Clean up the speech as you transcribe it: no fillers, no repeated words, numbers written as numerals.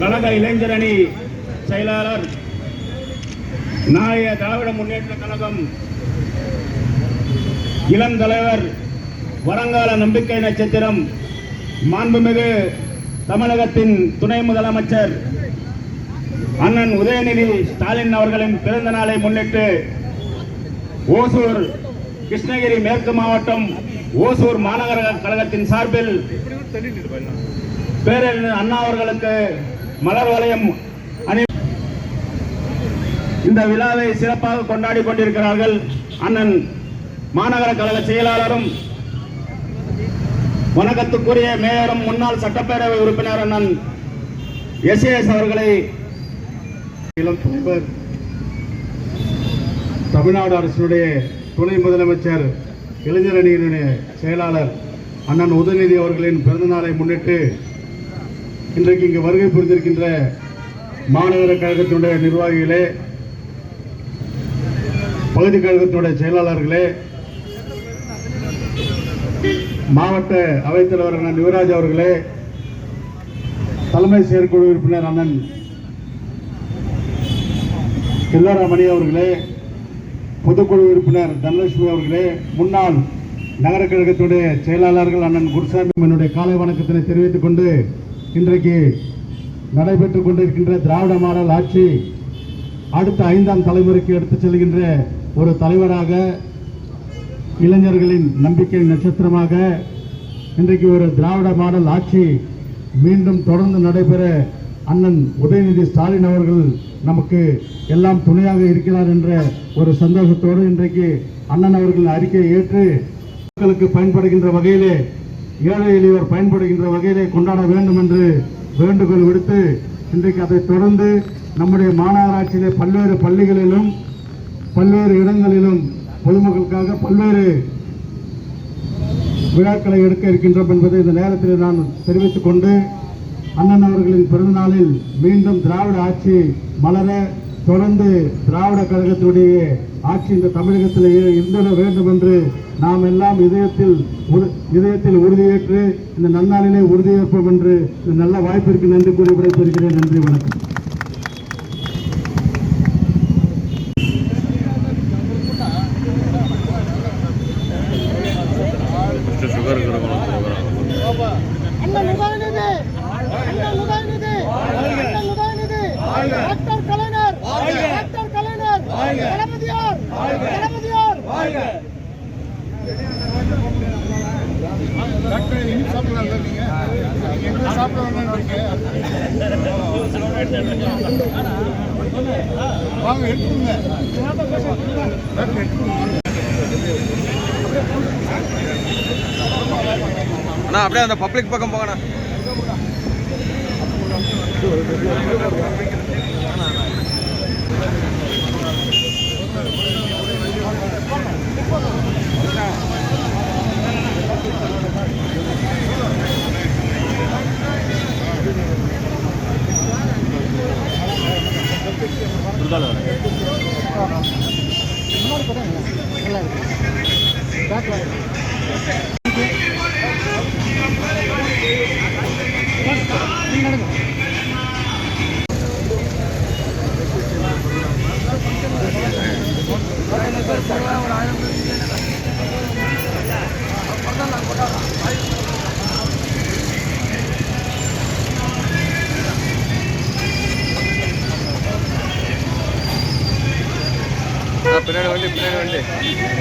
கழக இளைஞரணி செயலாளர் நாளைய திராவிட முன்னேற்ற கழகம் இளம் தலைவர் வருங்கால நம்பிக்கை நட்சத்திரம் மாண்புமிகு தமிழகத்தின் துணை முதலமைச்சர் அண்ணன் உதயநிதி ஸ்டாலின் அவர்களின் பிறந்த நாளை முன்னிட்டு ஓசூர் கிருஷ்ணகிரி மேற்கு மாவட்டம் ஓசூர் மாநகர கழகத்தின் சார்பில் பேரறிஞர் அண்ணா அவர்களுக்கு மலர் வளையம் இந்த விழாவை சிறப்பாக கொண்டாடி கொண்டிருக்கிறார்கள். அண்ணன் மாநகர கழக செயலாளரும் வணக்கத்துக்குரிய மேயரும் முன்னாள் சட்டப்பேரவை உறுப்பினர் அண்ணன் எஸ் அவர்களை இளம் தலைவர் தமிழ்நாடு அரசினுடைய துணை முதலமைச்சர் இளைஞரணியினுடைய செயலாளர் அண்ணன் உதயநிதி அவர்களின் பிறந்தநாளை முன்னிட்டு இன்றைக்கு இங்கு வருகை புரிந்திருக்கின்ற மாநகர கழகத்தினுடைய நிர்வாகிகளே, பகுதி கழகத்தினுடைய செயலாளர்களே, மாவட்ட அவைத்தலைவர் அண்ணன் யுவராஜ் அவர்களே, தலைமை செயற்குழு உறுப்பினர் அண்ணன் கில்லாராமணி அவர்களே, பொதுக்குழு உறுப்பினர் தனலட்சுமி அவர்களே, முன்னாள் நகர கழகத்துடைய செயலாளர்கள் அண்ணன் குருசாமி, என்னுடைய காலை வணக்கத்தினை தெரிவித்துக் கொண்டு இன்றைக்கு நடைபெற்றுக் கொண்டிருக்கின்ற திராவிட மாடல் ஆட்சி அடுத்த 5ஆம் தலைமுறைக்கு எடுத்துச் செல்கின்ற ஒரு தலைவராக, இளைஞர்களின் நம்பிக்கை நட்சத்திரமாக இன்றைக்கு ஒரு திராவிட மாடல் ஆட்சி மீண்டும் தொடர்ந்து நடைபெற அண்ணன் உதயநிதி ஸ்டாலின் அவர்கள் நமக்கு எல்லாம் துணையாக இருக்கிறார் என்ற ஒரு சந்தோஷத்தோடு இன்றைக்கு அண்ணன் அவர்களின் அறிக்கையை ஏற்று மக்களுக்கு பயன்படுகின்ற வகையிலே, ஏழை எளியோர் பயன்படுகின்ற வகையிலே கொண்டாட வேண்டும் என்று வேண்டுகோள் விடுத்து இன்றைக்கு அதை தொடர்ந்து நம்முடைய மாநகராட்சியிலே பல்வேறு பள்ளிகளிலும் பல்வேறு இடங்களிலும் பொதுமக்களுக்காக பல்வேறு விழாக்களை எடுக்க இருக்கின்றோம் என்பதை இந்த நேரத்தில் நான் தெரிவித்துக் கொண்டு, அண்ணன் அவர்களின் பிறந்தநாளில் மீண்டும் திராவிட ஆட்சி மலர, தொடர்ந்து திராவிட கழகத்துடைய ஆட்சி இந்த தமிழகத்தில் இருந்திட வேண்டும் என்று நாம் எல்லாம் இதயத்தில் உறுதியேற்று இந்த நன்னாளிலே உறுதியேற்போம் என்று இந்த நல்ல வாய்ப்பிற்கு நன்றி கூறி விடைபெறுகிறேன். நன்றி, வணக்கம். அண்ணா அப்படியே அந்த பப்ளிக் பக்கம் போங்கண்ணா. பின்னாடி வண்டி